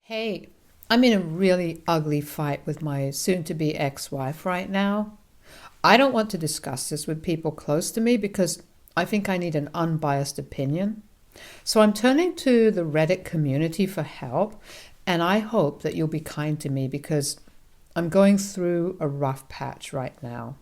Hey, I'm in a really ugly fight with my soon-to-be ex-wife right now. I don't want to discuss this with people close to me because I think I need an unbiased opinion. So I'm turning to the Reddit community for help, and I hope that you'll be kind to me because I'm going through a rough patch right now.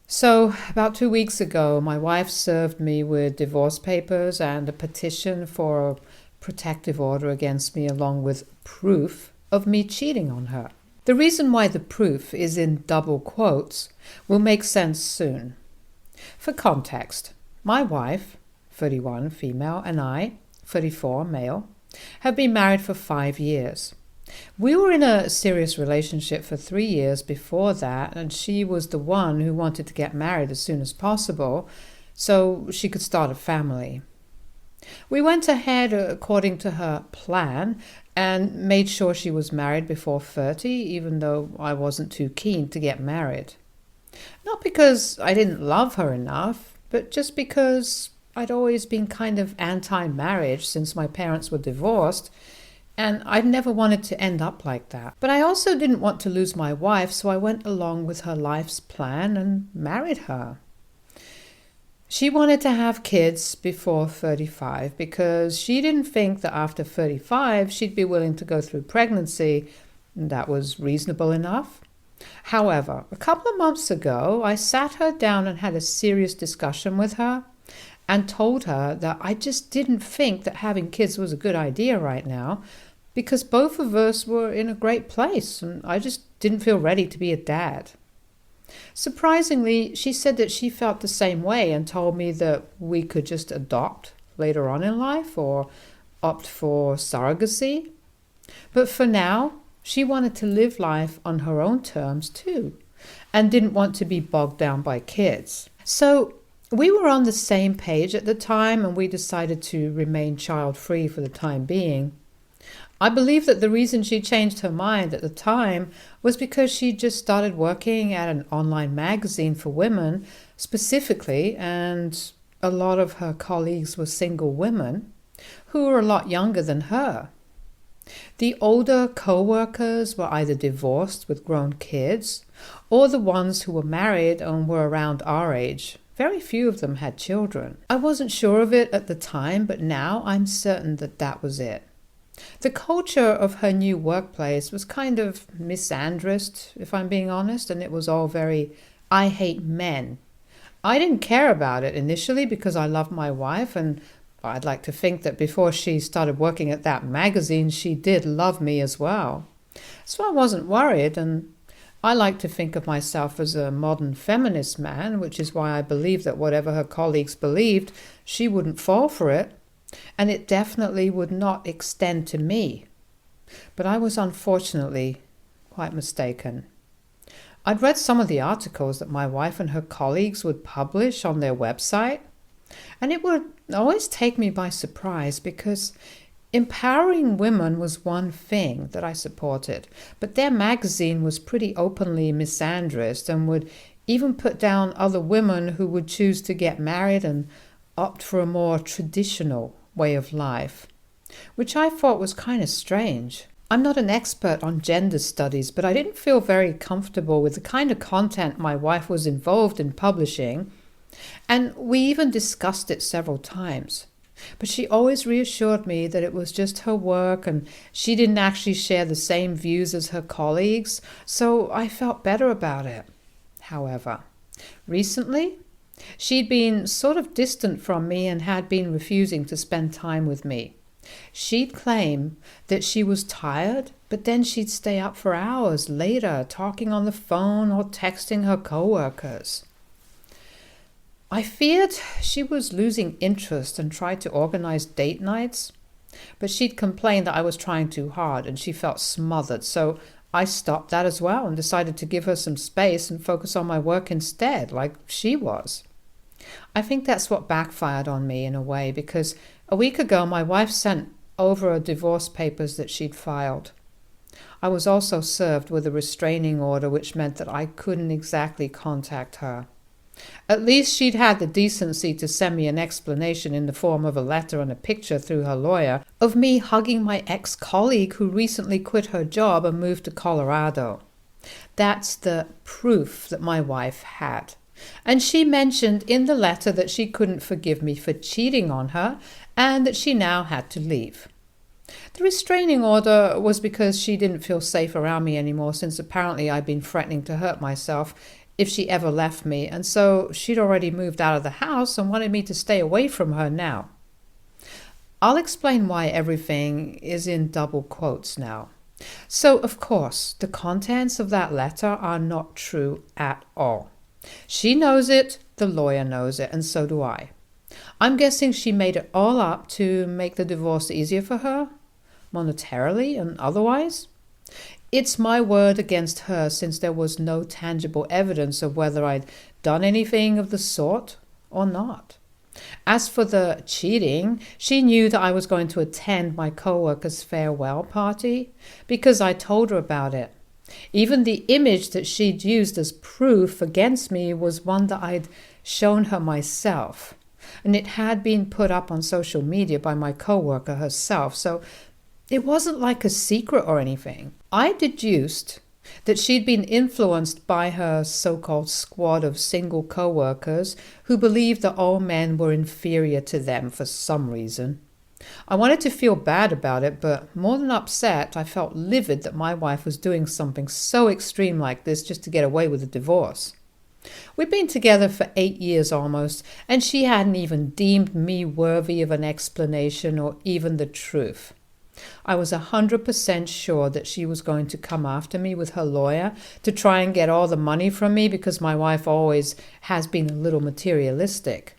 So, about 2 weeks ago, my wife served me with divorce papers and a petition for a protective order against me, along with proof of me cheating on her. The reason why the proof is in double quotes will make sense soon. For context, my wife, 31 female, and I, 34 male, have been married for 5 years. We were in a serious relationship for 3 years before that, and she was the one who wanted to get married as soon as possible so she could start a family. We went ahead according to her plan and made sure she was married before 30, even though I wasn't too keen to get married. Not because I didn't love her enough, but just because I'd always been kind of anti-marriage since my parents were divorced, and I'd never wanted to end up like that. But I also didn't want to lose my wife, so I went along with her life's plan and married her. She wanted to have kids before 35 because she didn't think that after 35 she'd be willing to go through pregnancy. That was reasonable enough. However, a couple of months ago, I sat her down and had a serious discussion with her and told her that I just didn't think that having kids was a good idea right now because both of us were in a great place and I just didn't feel ready to be a dad. Surprisingly, she said that she felt the same way and told me that we could just adopt later on in life or opt for surrogacy. But for now, she wanted to live life on her own terms too and didn't want to be bogged down by kids. So we were on the same page at the time and we decided to remain child-free for the time being. I believe that the reason she changed her mind at the time was because she just started working at an online magazine for women specifically, and a lot of her colleagues were single women who were a lot younger than her. The older co-workers were either divorced with grown kids or the ones who were married and were around our age. Very few of them had children. I wasn't sure of it at the time, but now I'm certain that that was it. The culture of her new workplace was kind of misandrist, if I'm being honest, and it was all very, I hate men. I didn't care about it initially because I loved my wife, and I'd like to think that before she started working at that magazine, she did love me as well. So I wasn't worried, and I like to think of myself as a modern feminist man, which is why I believe that whatever her colleagues believed, she wouldn't fall for it. And it definitely would not extend to me. But I was unfortunately quite mistaken. I'd read some of the articles that my wife and her colleagues would publish on their website, and it would always take me by surprise because empowering women was one thing that I supported, but their magazine was pretty openly misandrist and would even put down other women who would choose to get married and opt for a more traditional way of life, which I thought was kind of strange. I'm not an expert on gender studies, but I didn't feel very comfortable with the kind of content my wife was involved in publishing, and we even discussed it several times. But she always reassured me that it was just her work and she didn't actually share the same views as her colleagues, so I felt better about it. However, recently, she'd been sort of distant from me and had been refusing to spend time with me. She'd claim that she was tired, but then she'd stay up for hours later talking on the phone or texting her coworkers. I feared she was losing interest and tried to organize date nights, but she'd complained that I was trying too hard and she felt smothered, so I stopped that as well and decided to give her some space and focus on my work instead, like she was. I think that's what backfired on me in a way, because a week ago my wife sent over divorce papers that she'd filed. I was also served with a restraining order, which meant that I couldn't exactly contact her. At least she'd had the decency to send me an explanation in the form of a letter and a picture through her lawyer of me hugging my ex-colleague who recently quit her job and moved to Colorado. That's the proof that my wife had. And she mentioned in the letter that she couldn't forgive me for cheating on her and that she now had to leave. The restraining order was because she didn't feel safe around me anymore, since apparently I'd been threatening to hurt myself if she ever left me, and so she'd already moved out of the house and wanted me to stay away from her now. I'll explain why everything is in double quotes now. So, of course, the contents of that letter are not true at all. She knows it, the lawyer knows it, and so do I. I'm guessing she made it all up to make the divorce easier for her, monetarily and otherwise. It's my word against her, since there was no tangible evidence of whether I'd done anything of the sort or not. As for the cheating, she knew that I was going to attend my co-worker's farewell party because I told her about it. Even the image that she'd used as proof against me was one that I'd shown her myself, and it had been put up on social media by my co-worker herself, so it wasn't like a secret or anything. I deduced that she'd been influenced by her so-called squad of single co-workers who believed that all men were inferior to them for some reason. I wanted to feel bad about it, but more than upset, I felt livid that my wife was doing something so extreme like this just to get away with a divorce. We'd been together for 8 years almost, and she hadn't even deemed me worthy of an explanation or even the truth. I was 100% sure that she was going to come after me with her lawyer to try and get all the money from me because my wife always has been a little materialistic.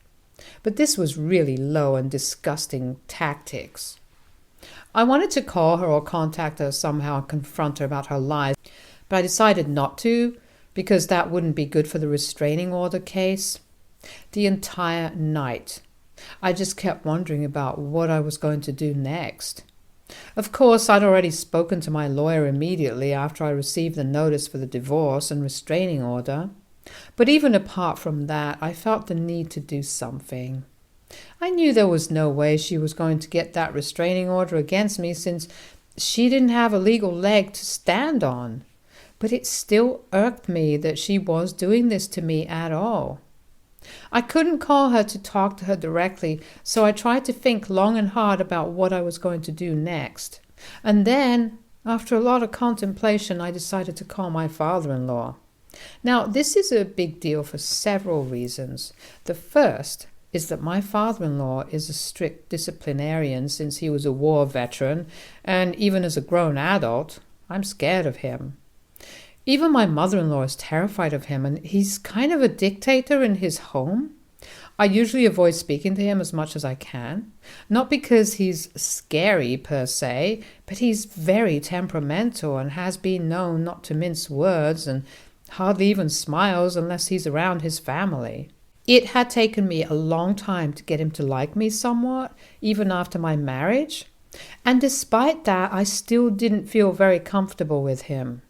But this was really low and disgusting tactics. I wanted to call her or contact her somehow and confront her about her lies, but I decided not to because that wouldn't be good for the restraining order case. The entire night, I just kept wondering about what I was going to do next. Of course, I'd already spoken to my lawyer immediately after I received the notice for the divorce and restraining order. But even apart from that, I felt the need to do something. I knew there was no way she was going to get that restraining order against me since she didn't have a legal leg to stand on. But it still irked me that she was doing this to me at all. I couldn't call her to talk to her directly, so I tried to think long and hard about what I was going to do next. And then, after a lot of contemplation, I decided to call my father-in-law. Now, this is a big deal for several reasons. The first is that my father-in-law is a strict disciplinarian since he was a war veteran, and even as a grown adult, I'm scared of him. Even my mother-in-law is terrified of him, and he's kind of a dictator in his home. I usually avoid speaking to him as much as I can, not because he's scary per se, but he's very temperamental and has been known not to mince words and hardly even smiles unless he's around his family. It had taken me a long time to get him to like me somewhat, even after my marriage, and despite that, I still didn't feel very comfortable with him.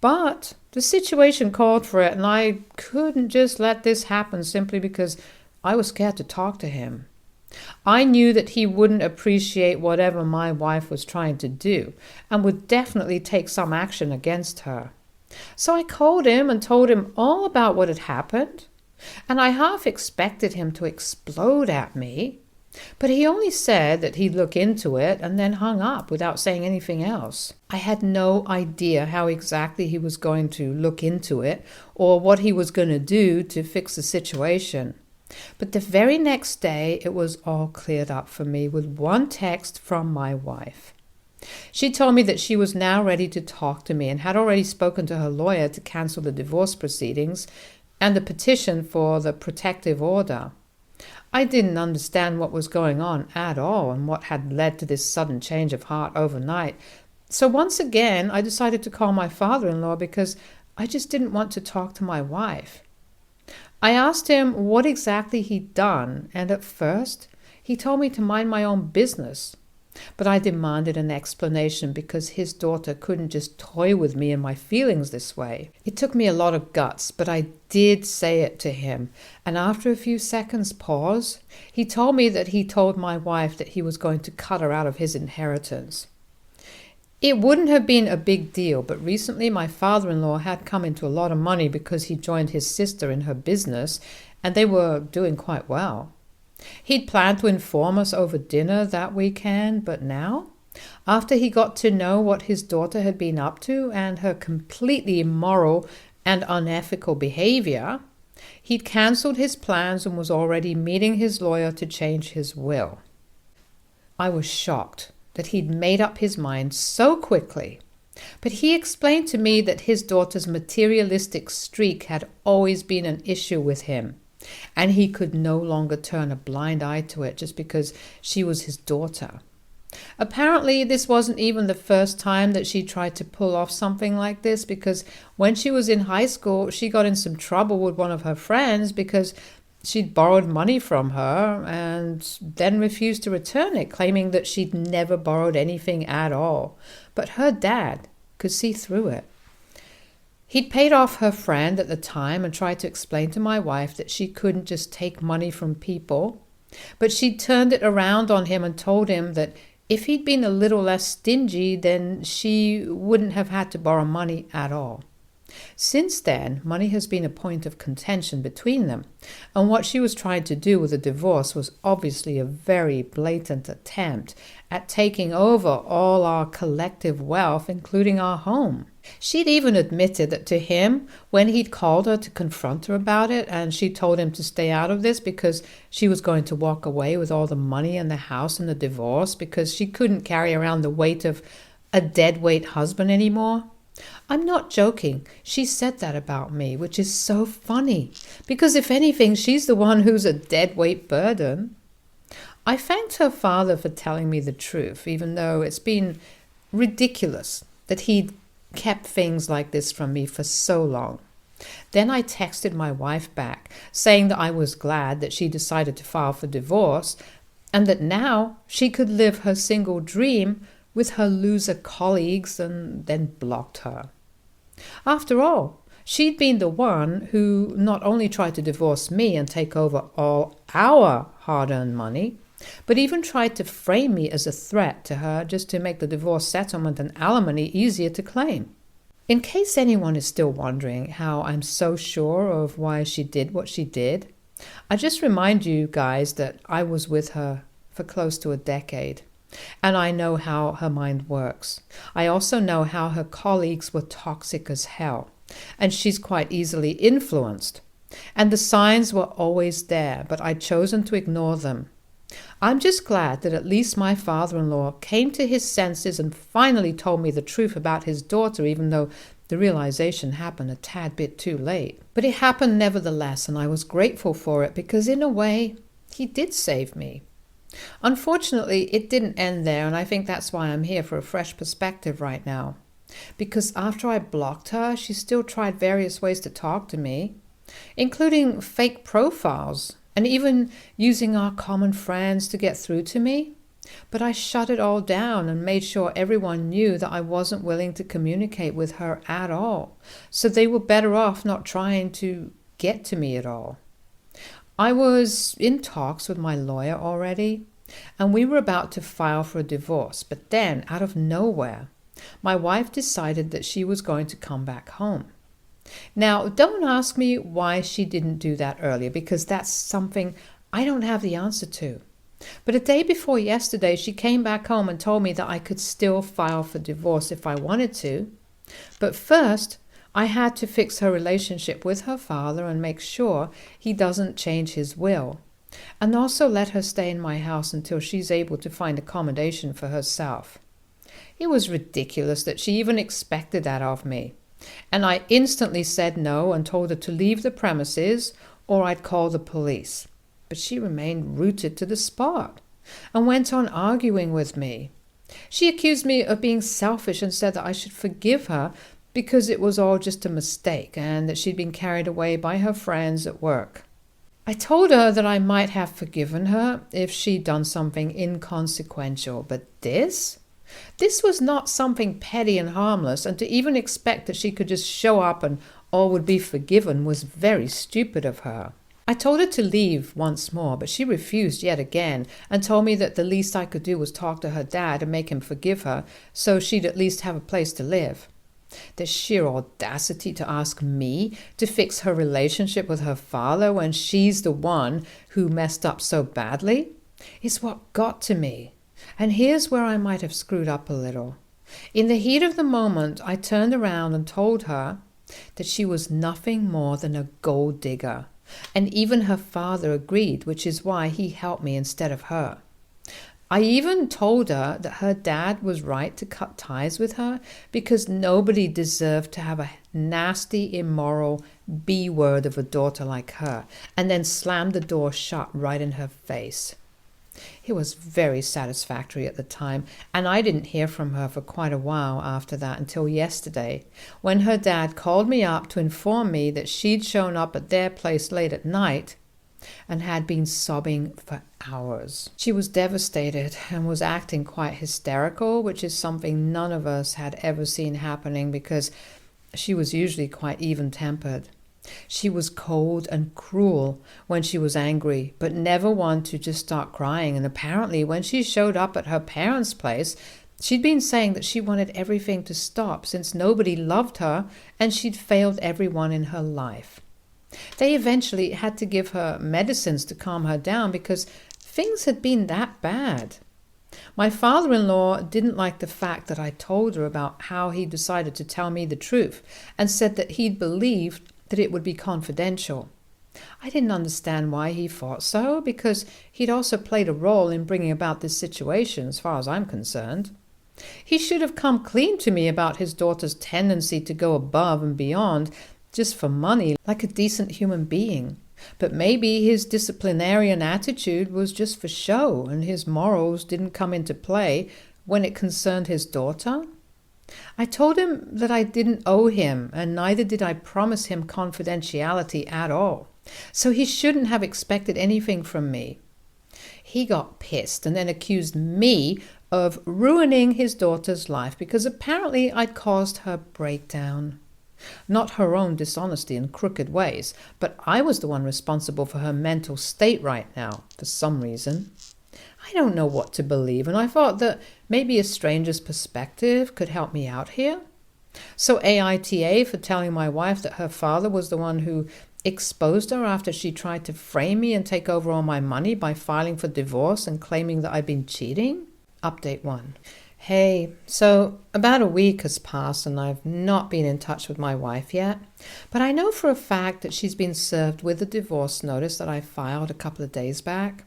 But the situation called for it, and I couldn't just let this happen simply because I was scared to talk to him. I knew that he wouldn't appreciate whatever my wife was trying to do, and would definitely take some action against her. So I called him and told him all about what had happened, and I half expected him to explode at me, but he only said that he'd look into it and then hung up without saying anything else. I had no idea how exactly he was going to look into it or what he was going to do to fix the situation. But the very next day, it was all cleared up for me with one text from my wife. She told me that she was now ready to talk to me and had already spoken to her lawyer to cancel the divorce proceedings and the petition for the protective order. I didn't understand what was going on at all and what had led to this sudden change of heart overnight. So once again, I decided to call my father-in-law because I just didn't want to talk to my wife. I asked him what exactly he'd done, and at first he told me to mind my own business. But I demanded an explanation because his daughter couldn't just toy with me and my feelings this way. It took me a lot of guts, but I did say it to him. And after a few seconds pause, he told me that he told my wife that he was going to cut her out of his inheritance. It wouldn't have been a big deal, but recently my father-in-law had come into a lot of money because he joined his sister in her business, and they were doing quite well. He'd planned to inform us over dinner that weekend, but now, after he got to know what his daughter had been up to and her completely immoral and unethical behavior, he'd cancelled his plans and was already meeting his lawyer to change his will. I was shocked that he'd made up his mind so quickly, but he explained to me that his daughter's materialistic streak had always been an issue with him, and he could no longer turn a blind eye to it just because she was his daughter. Apparently, this wasn't even the first time that she tried to pull off something like this, because when she was in high school, she got in some trouble with one of her friends because she'd borrowed money from her and then refused to return it, claiming that she'd never borrowed anything at all. But her dad could see through it. He'd paid off her friend at the time and tried to explain to my wife that she couldn't just take money from people, but she'd turned it around on him and told him that if he'd been a little less stingy, then she wouldn't have had to borrow money at all. Since then, money has been a point of contention between them, and what she was trying to do with the divorce was obviously a very blatant attempt at taking over all our collective wealth, including our home. She'd even admitted that to him, when he'd called her to confront her about it, and she told him to stay out of this because she was going to walk away with all the money and the house and the divorce because she couldn't carry around the weight of a deadweight husband anymore. I'm not joking. She said that about me, which is so funny, because if anything, she's the one who's a deadweight burden. I thanked her father for telling me the truth, even though it's been ridiculous that he'd kept things like this from me for so long. Then I texted my wife back, saying that I was glad that she decided to file for divorce, and that now she could live her single dream with her loser colleagues, and then blocked her. After all, she'd been the one who not only tried to divorce me and take over all our hard-earned money, but even tried to frame me as a threat to her just to make the divorce settlement and alimony easier to claim. In case anyone is still wondering how I'm so sure of why she did what she did, I just remind you guys that I was with her for close to a decade. And I know how her mind works. I also know how her colleagues were toxic as hell, and she's quite easily influenced. And the signs were always there, but I'd chosen to ignore them. I'm just glad that at least my father-in-law came to his senses and finally told me the truth about his daughter, even though the realization happened a tad bit too late. But it happened nevertheless, and I was grateful for it because in a way, he did save me. Unfortunately, it didn't end there, and I think that's why I'm here for a fresh perspective right now. Because after I blocked her, she still tried various ways to talk to me, including fake profiles, and even using our common friends to get through to me. But I shut it all down and made sure everyone knew that I wasn't willing to communicate with her at all, so they were better off not trying to get to me at all. I was in talks with my lawyer already, and we were about to file for a divorce, but then, out of nowhere, my wife decided that she was going to come back home. Now, don't ask me why she didn't do that earlier, because that's something I don't have the answer to. But a day before yesterday, she came back home and told me that I could still file for divorce if I wanted to. But first, I had to fix her relationship with her father and make sure he doesn't change his will, and also let her stay in my house until she's able to find accommodation for herself. It was ridiculous that she even expected that of me, and I instantly said no and told her to leave the premises or I'd call the police. But she remained rooted to the spot and went on arguing with me. She accused me of being selfish and said that I should forgive her because it was all just a mistake and that she'd been carried away by her friends at work. I told her that I might have forgiven her if she'd done something inconsequential, but this? This was not something petty and harmless, and to even expect that she could just show up and all would be forgiven was very stupid of her. I told her to leave once more, but she refused yet again and told me that the least I could do was talk to her dad and make him forgive her so she'd at least have a place to live. The sheer audacity to ask me to fix her relationship with her father when she's the one who messed up so badly is what got to me. And here's where I might have screwed up a little. In the heat of the moment, I turned around and told her that she was nothing more than a gold digger. And even her father agreed, which is why he helped me instead of her. I even told her that her dad was right to cut ties with her because nobody deserved to have a nasty, immoral B-word of a daughter like her, and then slammed the door shut right in her face. It was very satisfactory at the time, and I didn't hear from her for quite a while after that until yesterday, when her dad called me up to inform me that she'd shown up at their place late at night and had been sobbing for hours. She was devastated and was acting quite hysterical, which is something none of us had ever seen happening because she was usually quite even-tempered. She was cold and cruel when she was angry, but never one to just start crying. And apparently when she showed up at her parents' place, she'd been saying that she wanted everything to stop since nobody loved her and she'd failed everyone in her life. They eventually had to give her medicines to calm her down because things had been that bad. My father-in-law didn't like the fact that I told her about how he decided to tell me the truth and said that he'd believed that it would be confidential. I didn't understand why he thought so, because he'd also played a role in bringing about this situation as far as I'm concerned. He should have come clean to me about his daughter's tendency to go above and beyond just for money, like a decent human being. But maybe his disciplinarian attitude was just for show, and his morals didn't come into play when it concerned his daughter. I told him that I didn't owe him, and neither did I promise him confidentiality at all. So he shouldn't have expected anything from me. He got pissed and then accused me of ruining his daughter's life because apparently I'd caused her breakdown. Not her own dishonesty and crooked ways, but I was the one responsible for her mental state right now, for some reason. I don't know what to believe, and I thought that maybe a stranger's perspective could help me out here. So AITA for telling my wife that her father was the one who exposed her after she tried to frame me and take over all my money by filing for divorce and claiming that I'd been cheating? Update 1. Hey, so about a week has passed and I've not been in touch with my wife yet, but I know for a fact that she's been served with the divorce notice that I filed a couple of days back.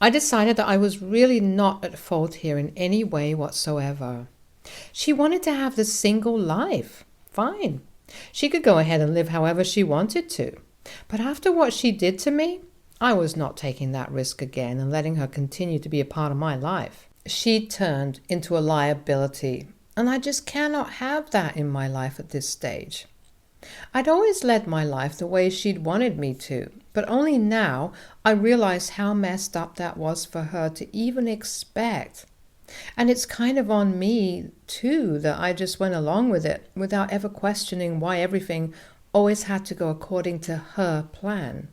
I decided that I was really not at fault here in any way whatsoever. She wanted to have the single life. Fine. She could go ahead and live however she wanted to. But after what she did to me, I was not taking that risk again and letting her continue to be a part of my life. She turned into a liability, and I just cannot have that in my life at this stage. I'd always led my life the way she'd wanted me to, but only now I realize how messed up that was for her to even expect. And it's kind of on me, too, that I just went along with it without ever questioning why everything always had to go according to her plan.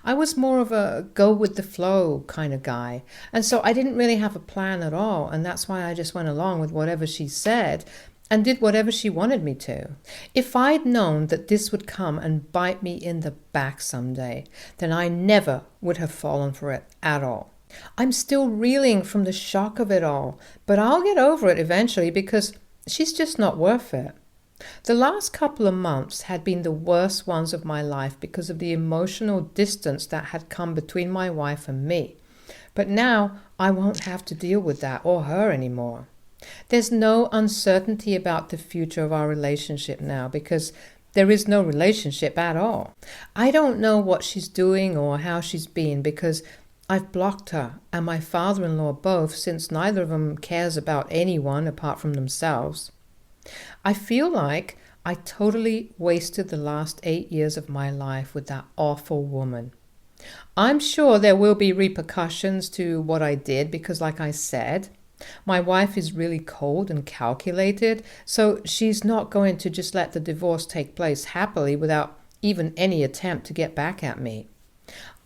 I was more of a go-with-the-flow kind of guy, and so I didn't really have a plan at all, and that's why I just went along with whatever she said and did whatever she wanted me to. If I'd known that this would come and bite me in the back someday, then I never would have fallen for it at all. I'm still reeling from the shock of it all, but I'll get over it eventually because she's just not worth it. The last couple of months had been the worst ones of my life because of the emotional distance that had come between my wife and me. But now I won't have to deal with that or her anymore. There's no uncertainty about the future of our relationship now because there is no relationship at all. I don't know what she's doing or how she's been because I've blocked her and my father-in-law both, since neither of them cares about anyone apart from themselves. I feel like I totally wasted the last 8 years of my life with that awful woman. I'm sure there will be repercussions to what I did because, like I said, My wife is really cold and calculated, so she's not going to just let the divorce take place happily without even any attempt to get back at me.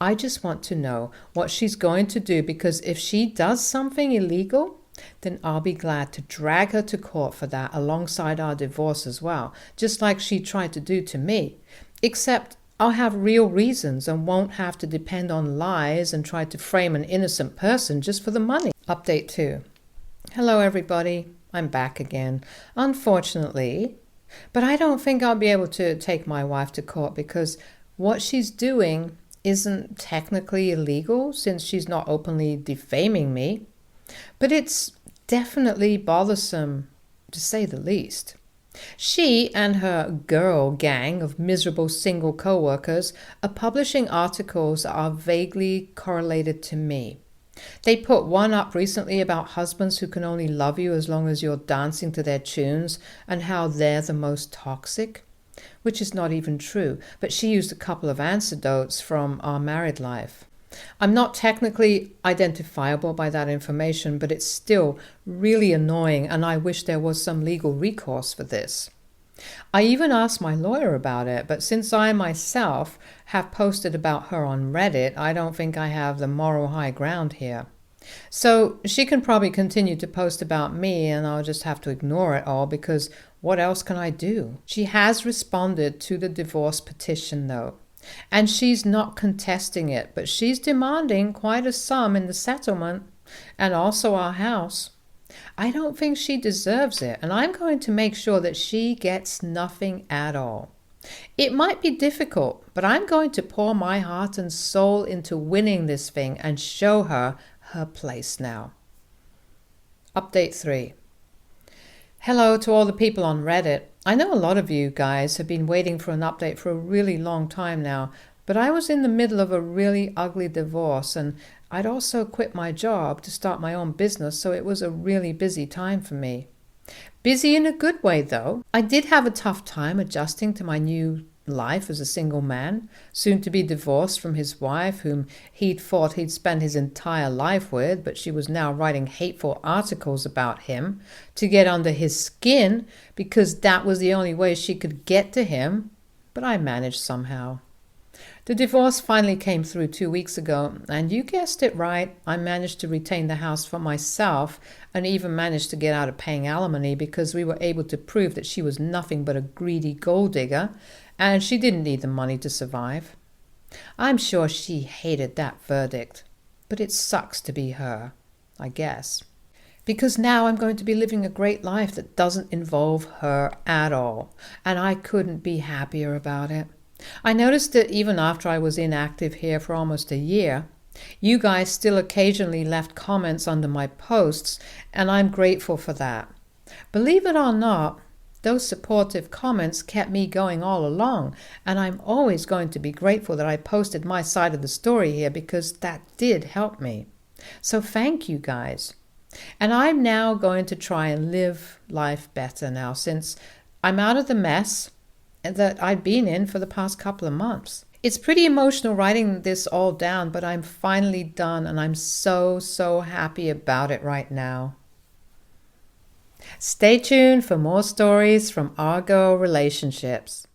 I just want to know what she's going to do, because if she does something illegal, then I'll be glad to drag her to court for that alongside our divorce as well, just like she tried to do to me. Except I'll have real reasons and won't have to depend on lies and try to frame an innocent person just for the money. Update 2. Hello everybody, I'm back again, unfortunately. But I don't think I'll be able to take my wife to court, because what she's doing isn't technically illegal since she's not openly defaming me. But it's definitely bothersome, to say the least. She and her girl gang of miserable single co-workers are publishing articles that are vaguely correlated to me. They put one up recently about husbands who can only love you as long as you're dancing to their tunes and how they're the most toxic, which is not even true, but she used a couple of anecdotes from our married life. I'm not technically identifiable by that information, but it's still really annoying, and I wish there was some legal recourse for this. I even asked my lawyer about it, but since I myself have posted about her on Reddit, I don't think I have the moral high ground here. So she can probably continue to post about me, and I'll just have to ignore it all, because what else can I do? She has responded to the divorce petition though, and she's not contesting it, but she's demanding quite a sum in the settlement and also our house. I don't think she deserves it, and I'm going to make sure that she gets nothing at all. It might be difficult, but I'm going to pour my heart and soul into winning this thing and show her her place now. Update 3. Hello to all the people on Reddit. I know a lot of you guys have been waiting for an update for a really long time now, but I was in the middle of a really ugly divorce, and I'd also quit my job to start my own business, so it was a really busy time for me. Busy in a good way, though. I did have a tough time adjusting to my new life as a single man, soon to be divorced from his wife, whom he'd thought he'd spent his entire life with, but she was now writing hateful articles about him to get under his skin, because that was the only way she could get to him. But I managed somehow. The divorce finally came through 2 weeks ago, and you guessed it right, I managed to retain the house for myself, and even managed to get out of paying alimony, because we were able to prove that she was nothing but a greedy gold digger, and she didn't need the money to survive. I'm sure she hated that verdict, but it sucks to be her, I guess. Because now I'm going to be living a great life that doesn't involve her at all, and I couldn't be happier about it. I noticed that even after I was inactive here for almost a year, you guys still occasionally left comments under my posts, and I'm grateful for that. Believe it or not, those supportive comments kept me going all along, and I'm always going to be grateful that I posted my side of the story here, because that did help me. So thank you guys. And I'm now going to try and live life better now, since I'm out of the mess that I've been in for the past couple of months. It's pretty emotional writing this all down, but I'm finally done, and I'm so happy about it right now. Stay tuned for more stories from Argo Relationships.